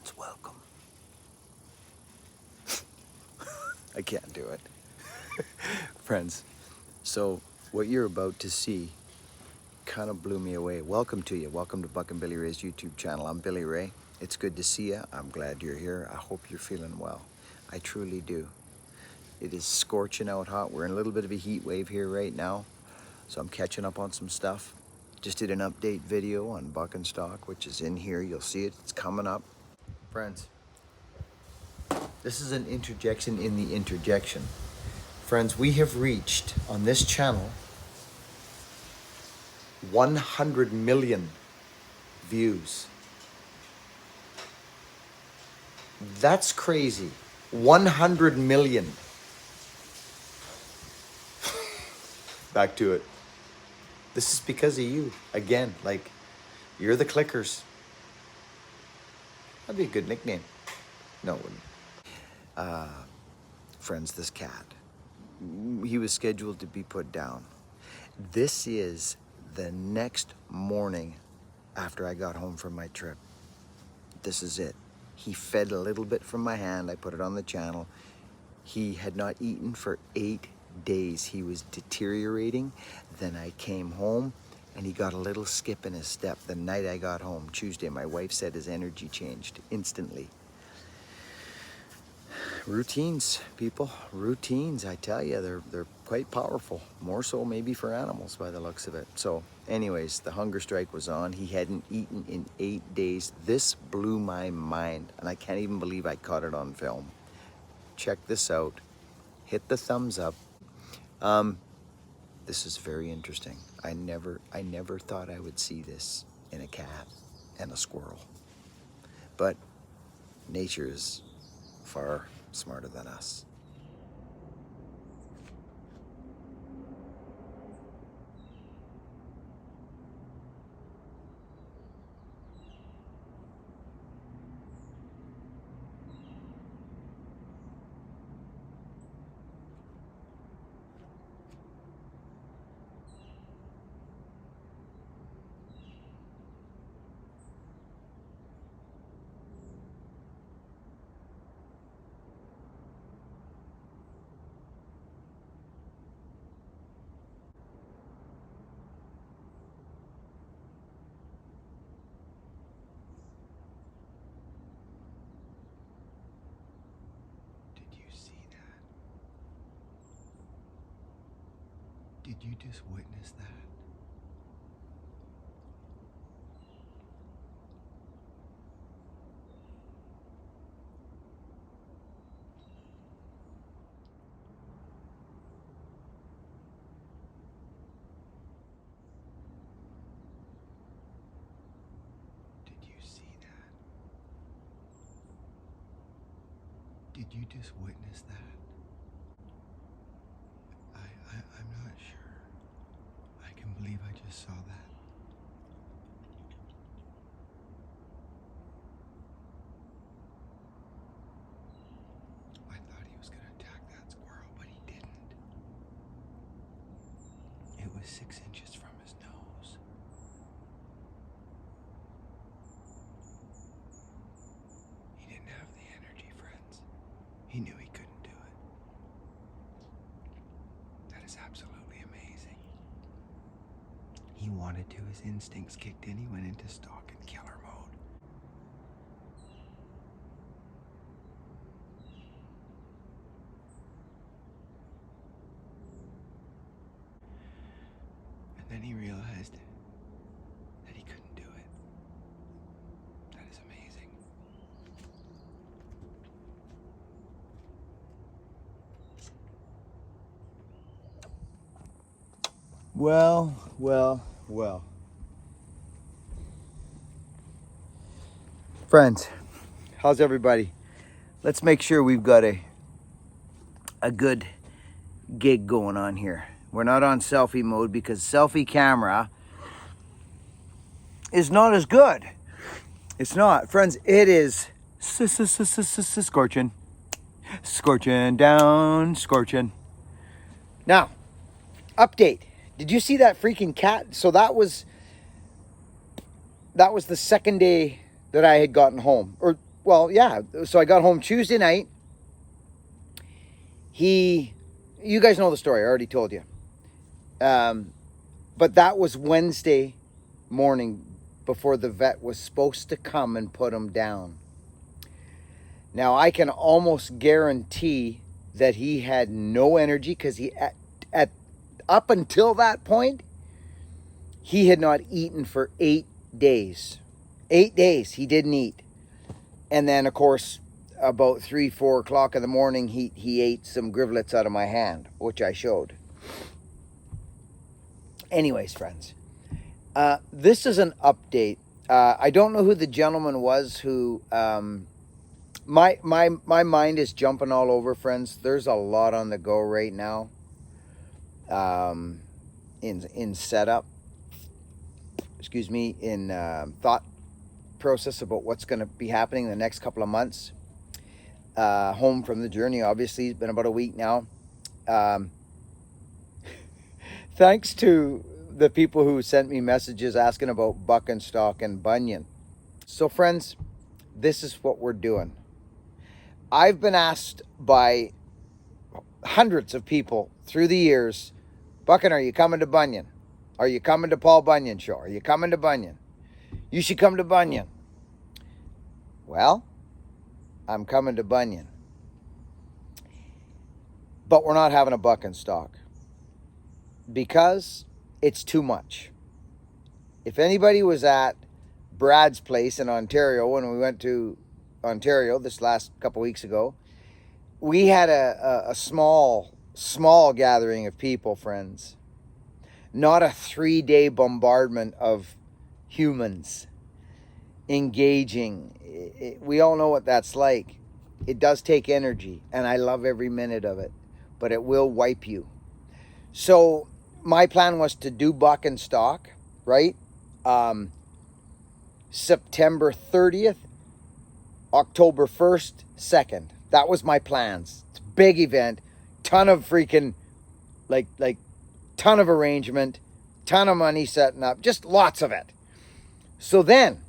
friends, welcome. I can't do it. Friends, so what you're about to see kind of blew me away. Welcome to you. Welcome to Buck and Billy Ray's YouTube channel. I'm Billy Ray. It's good to see you. I'm glad you're here. I hope you're feeling well. I truly do. It is scorching out hot. We're in a little bit of a heat wave here right now, so I'm catching up on some stuff. Just did an update video on Buckin'stock, which is in here. You'll see it. It's coming up. Friends, this is an interjection in the interjection. Friends, we have reached on this channel 100 million views. That's crazy. 100 million. Back to it. This is because of you. Again, like, you're the clickers. That'd be a good nickname. No, it wouldn't. Friends, this cat, he was scheduled to be put down. This is the next morning after I got home from my trip. This is it. He fed a little bit from my hand. I put it on the channel. He had not eaten for 8 days. He was deteriorating. Then I came home and he got a little skip in his step. The night I got home, Tuesday, my wife said his energy changed instantly. Routines, people, routines, I tell you, they're quite powerful. More so maybe for animals by the looks of it. So anyways, the hunger strike was on. He hadn't eaten in 8 days. This blew my mind, and I can't even believe I caught it on film. Check this out. Hit the thumbs up. This is very interesting. I never thought I would see this in a cat and a squirrel. But nature is far smarter than us. Did you just witness that? Did you see that? Did you just witness that? I'm not sure. I can believe I just saw that. I thought he was going to attack that squirrel, but he didn't. It was 6 inches from his nose. He didn't have the energy, friends. He knew he couldn't do it. That is absolutely amazing. He wanted to, his instincts kicked in, he went into stalk and killer mode. And then he realized that he couldn't do it. That is amazing. Well. Friends, how's everybody? Let's make sure we've got a good gig going on here. We're not on selfie mode because selfie camera is not as good. It's not. Friends, it is scorching. Scorching down, scorching. Now, update. Did you see that freaking cat? So that was the second day that I had gotten home. Or well, yeah. So I got home Tuesday night. You guys know the story. I already told you. But that was Wednesday morning before the vet was supposed to come and put him down. Now, I can almost guarantee that he had no energy because up until that point, he had not eaten for 8 days. 8 days he didn't eat. And then, of course, about 3, 4 o'clock in the morning, he ate some grivelets out of my hand, which I showed. Anyways, friends, this is an update. I don't know who the gentleman was who... My mind is jumping all over, friends. There's a lot on the go right now. In setup, in thought process about what's going to be happening in the next couple of months. Home from the journey, obviously, it's been about a week now. Thanks to the people who sent me messages asking about Buckin'stock and Bunyan. So, friends, this is what we're doing. I've been asked by hundreds of people through the years, Buckin, are you coming to Bunyan? Are you coming to Paul Bunyan show? Are you coming to Bunyan? You should come to Bunyan. Well, I'm coming to Bunyan. But we're not having a Buckin'stock because it's too much. If anybody was at Brad's place in Ontario when we went to Ontario this last couple weeks ago, we had a small gathering of people, friends. Not a 3-day bombardment of humans engaging. We all know what that's like. It does take energy, and I love every minute of it, but it will wipe you. So my plan was to do Buckin'stock, right? September 30th, October 1st, 2nd. That was my plans. It's a big event. Ton of freaking, ton of arrangement. Ton of money setting up. Just lots of it. So then,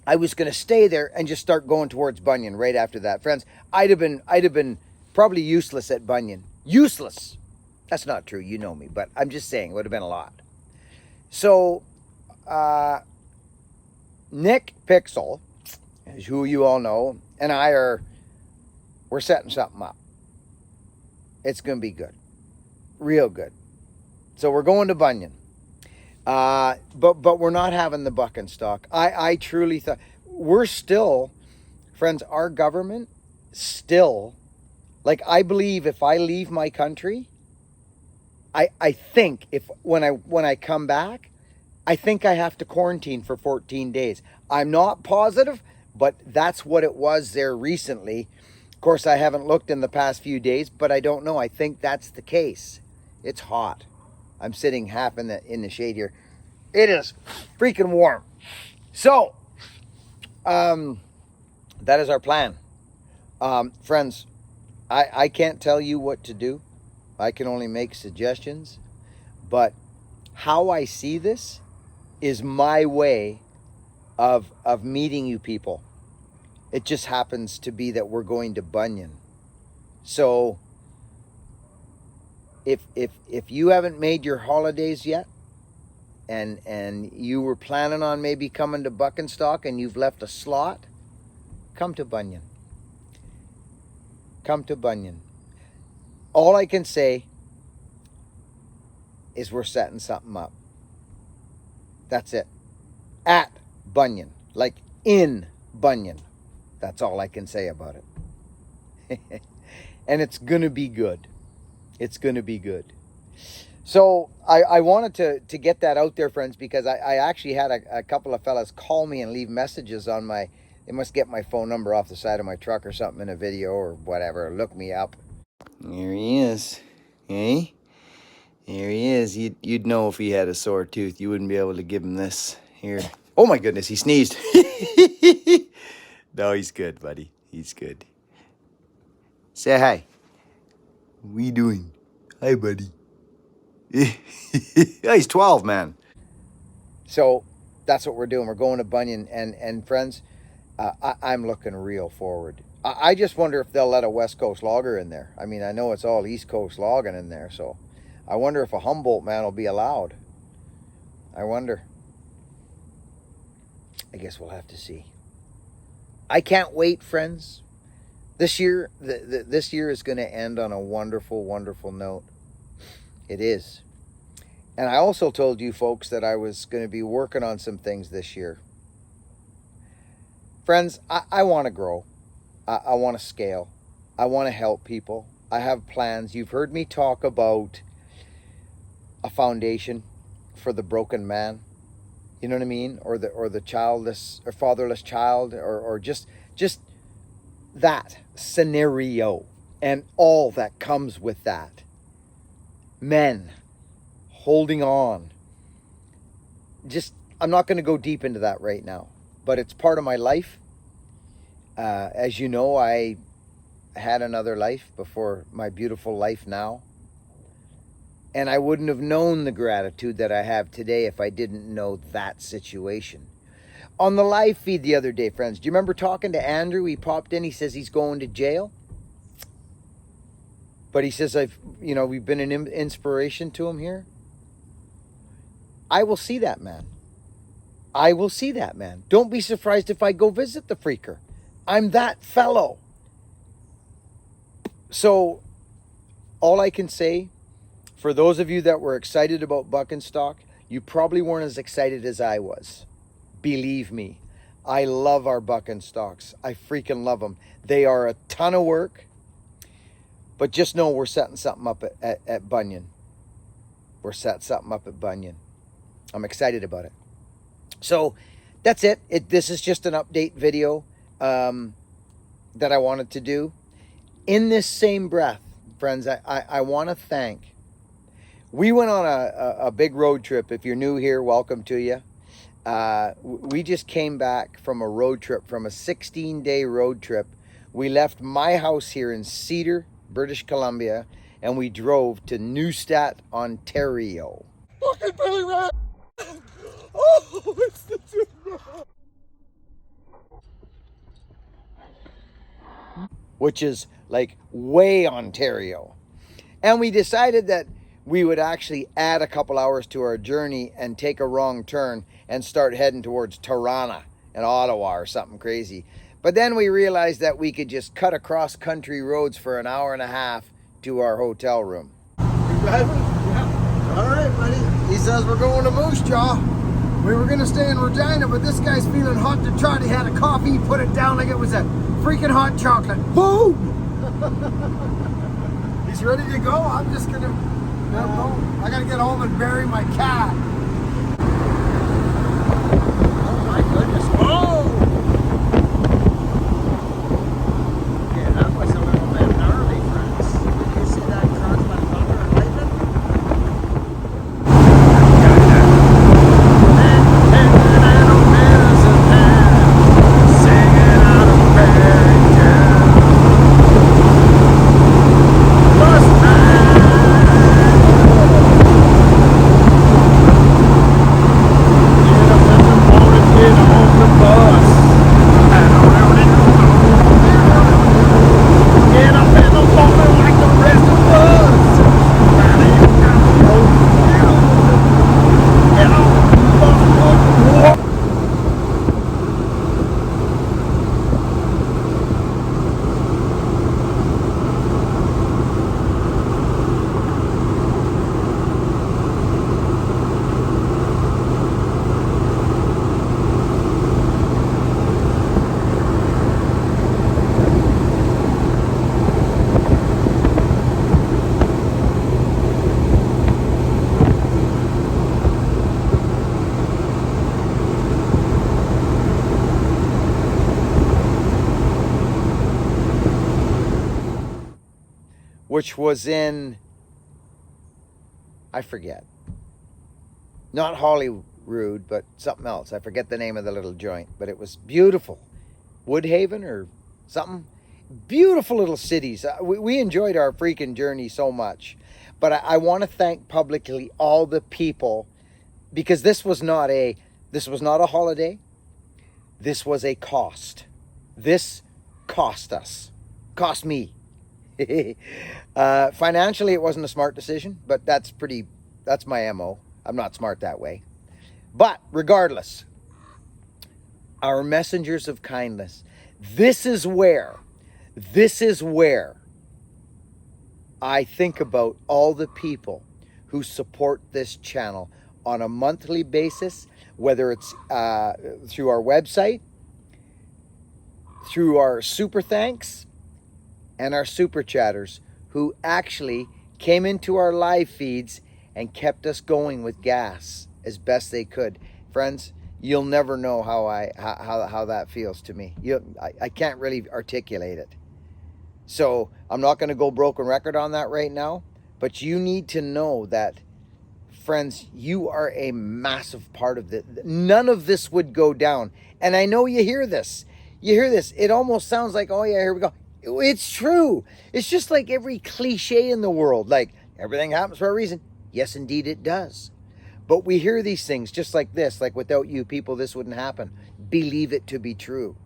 I was going to stay there and just start going towards Bunyan right after that. Friends, I'd have been probably useless at Bunyan. Useless. That's not true. You know me. But I'm just saying, it would have been a lot. So, Nick Pixel, who you all know, and we're setting something up. It's going to be good. Real good. So we're going to Bunyan. But we're not having the Buckin'stock. I truly thought, we're still, friends, our government still, I believe if I leave my country, I think when I come back, I think I have to quarantine for 14 days. I'm not positive, but that's what it was there recently. Of course, I haven't looked in the past few days, but I don't know. I think that's the case. It's hot. I'm sitting half in the shade here. It is freaking warm. So, that is our plan. Friends, I can't tell you what to do. I can only make suggestions. But how I see this is my way of meeting you people. It just happens to be that we're going to Bunyan. So if you haven't made your holidays yet, and you were planning on maybe coming to Buckin'stock and you've left a slot, come to Bunyan. Come to Bunyan. All I can say is we're setting something up. That's it. At Bunyan. Like in Bunyan. That's all I can say about it. And it's going to be good. It's going to be good. So I wanted to get that out there, friends, because I actually had a couple of fellas call me and leave messages on they must get my phone number off the side of my truck or something in a video or whatever. Look me up. There he is. Hey? There he is. You'd know if he had a sore tooth. You wouldn't be able to give him this. Here. Oh my goodness, he sneezed. No, he's good, buddy. He's good. Say hi. What you doing? Hi, buddy. Yeah, he's 12, man. So that's what we're doing. We're going to Bunyan. And friends, I'm looking real forward. I just wonder if they'll let a West Coast logger in there. I mean, I know it's all East Coast logging in there, so I wonder if a Humboldt man will be allowed. I wonder. I guess we'll have to see. I can't wait, friends. This year, this year is going to end on a wonderful, wonderful note. It is. And I also told you folks that I was going to be working on some things this year. Friends, I want to grow. I want to scale. I want to help people. I have plans. You've heard me talk about a foundation for the broken man. You know what I mean? Or the childless or fatherless child, or just that scenario and all that comes with that. Men holding on. I'm not going to go deep into that right now, but it's part of my life. As you know, I had another life before my beautiful life now. And I wouldn't have known the gratitude that I have today if I didn't know that situation. On the live feed the other day, friends, do you remember talking to Andrew? He popped in, he says he's going to jail. But he says, we've been an inspiration to him here. I will see that man. I will see that man. Don't be surprised if I go visit the freaker. I'm that fellow. So, all I can say, for those of you that were excited about Buckin'stock, you probably weren't as excited as I was. Believe me, I love our Buckin'stocks. I freaking love them. They are a ton of work. But just know we're setting something up at Bunyan. We're setting something up at Bunyan. I'm excited about it. So that's it. This is just an update video that I wanted to do. In this same breath, friends, I want to thank. We went on a big road trip. If you're new here, welcome to you. We just came back from a road trip, from a 16-day road trip. We left my house here in Cedar, British Columbia, and we drove to Neustadt, Ontario. Fucking Billy Rat! Oh, it's the which is like way Ontario. And we decided that we would actually add a couple hours to our journey and take a wrong turn and start heading towards Toronto and Ottawa or something crazy. But then we realized that we could just cut across country roads for an hour and a half to our hotel room. You driving? Yeah. All right, buddy. He says we're going to Moose Jaw. We were going to stay in Regina, but this guy's feeling hot to trot. He had a coffee, he put it down like it was a freaking hot chocolate. Boom! He's ready to go. I'm just going to go. I got to get home and bury my cat. Oh, my goodness. Oh! Which was in, I forget, not Holyrood, but something else. I forget the name of the little joint, but it was beautiful. Woodhaven or something. Beautiful little cities. We enjoyed our freaking journey so much. But I want to thank publicly all the people, because this was not a holiday. This was a cost. This cost us. Cost me. Financially, it wasn't a smart decision, but that's my MO. I'm not smart that way. But regardless, our messengers of kindness. This is where I think about all the people who support this channel on a monthly basis, whether it's through our website, through our super thanks, and our super chatters, who actually came into our live feeds and kept us going with gas as best they could. Friends, you'll never know how that feels to me. I can't really articulate it. So I'm not going to go broken record on that right now, but you need to know that, friends, you are a massive part of this. None of this would go down. And I know you hear this. It almost sounds like, oh yeah, here we go. It's true. It's just like every cliche in the world. Like, everything happens for a reason. Yes, indeed it does. But we hear these things just like this, like without you people, this wouldn't happen. Believe it to be true.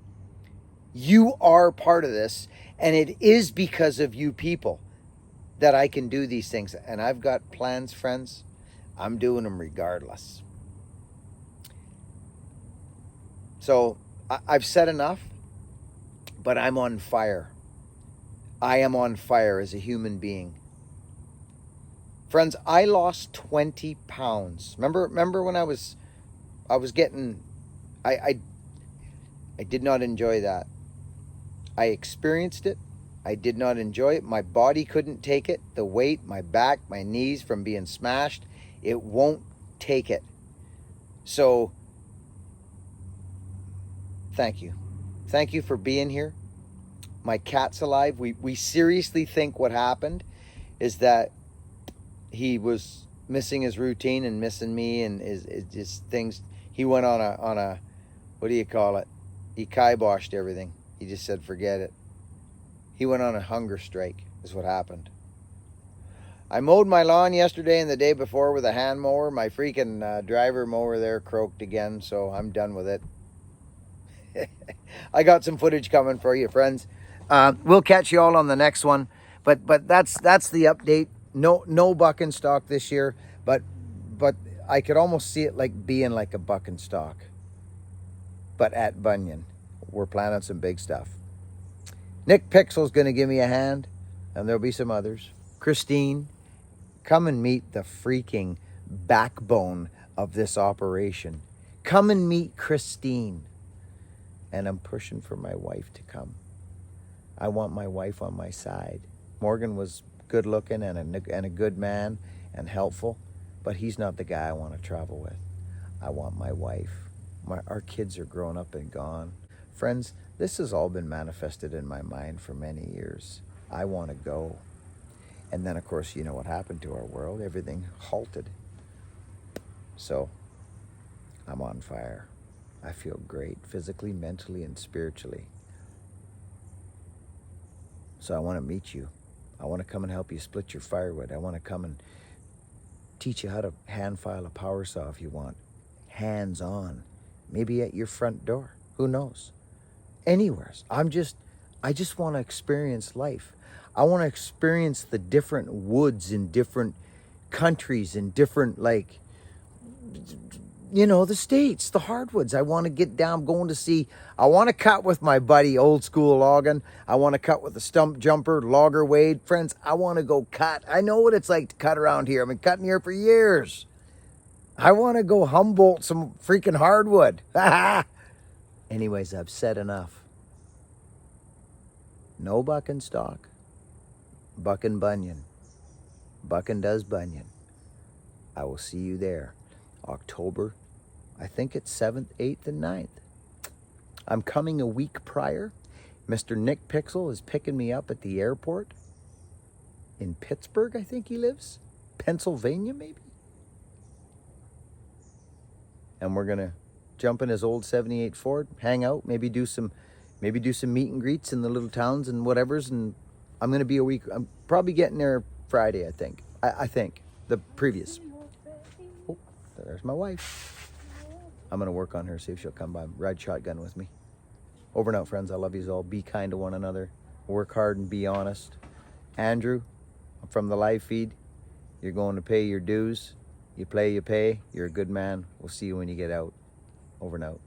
You are part of this, and it is because of you people that I can do these things. And I've got plans, friends. I'm doing them regardless. So I've said enough, but I'm on fire. I am on fire as a human being. Friends, I lost 20 pounds. Remember when I was getting, I did not enjoy that. I experienced it. I did not enjoy it. My body couldn't take it. The weight, my back, my knees from being smashed, it won't take it. So, thank you. Thank you for being here. My cat's alive. We seriously think what happened is that he was missing his routine and missing me and his things. He went on a what do you call it? He kiboshed everything. He just said, forget it. He went on a hunger strike is what happened. I mowed my lawn yesterday and the day before with a hand mower. My freaking driver mower there croaked again, so I'm done with it. I got some footage coming for you, friends. We'll catch you all on the next one. But that's the update. No Buckin'stock this year, but I could almost see it like being like a Buckin'stock. But at Bunyan, we're planning some big stuff. Nick Pixel's going to give me a hand, and there'll be some others. Christine, come and meet the freaking backbone of this operation. Come and meet Christine. And I'm pushing for my wife to come. I want my wife on my side. Morgan was good looking and a good man and helpful, but he's not the guy I want to travel with. I want my wife. Our kids are grown up and gone. Friends, this has all been manifested in my mind for many years. I want to go. And then, of course, you know what happened to our world. Everything halted. So, I'm on fire. I feel great, physically, mentally, and spiritually. So I want to meet you. I want to come and help you split your firewood. I want to come and teach you how to hand file a power saw if you want. Hands on. Maybe at your front door. Who knows? Anywhere. I just want to experience life. I want to experience the different woods in different countries and different, like, the States, the hardwoods. I want to get down, I want to cut with my buddy, old school logging. I want to cut with a stump jumper, logger wade. Friends, I want to go cut. I know what it's like to cut around here. I've been cutting here for years. I want to go Humboldt some freaking hardwood. Anyways, I've said enough. No Buckin'stock. Buckin' Bunyan. Buckin' does Bunyan. I will see you there. October, I think it's 7th, 8th, and 9th. I'm coming a week prior. Mr. Nick Pixel is picking me up at the airport in Pittsburgh, I think he lives. Pennsylvania, maybe. And we're going to jump in his old 78 Ford, hang out, maybe do some meet and greets in the little towns and whatevers. And I'm going to be a week. I'm probably getting there Friday, I think. I think. The previous. Oh, there's my wife. I'm going to work on her, see if she'll come by, ride shotgun with me. Over and out, friends. I love you all. Be kind to one another. Work hard and be honest. Andrew, from the live feed, you're going to pay your dues. You play, you pay. You're a good man. We'll see you when you get out. Over and out.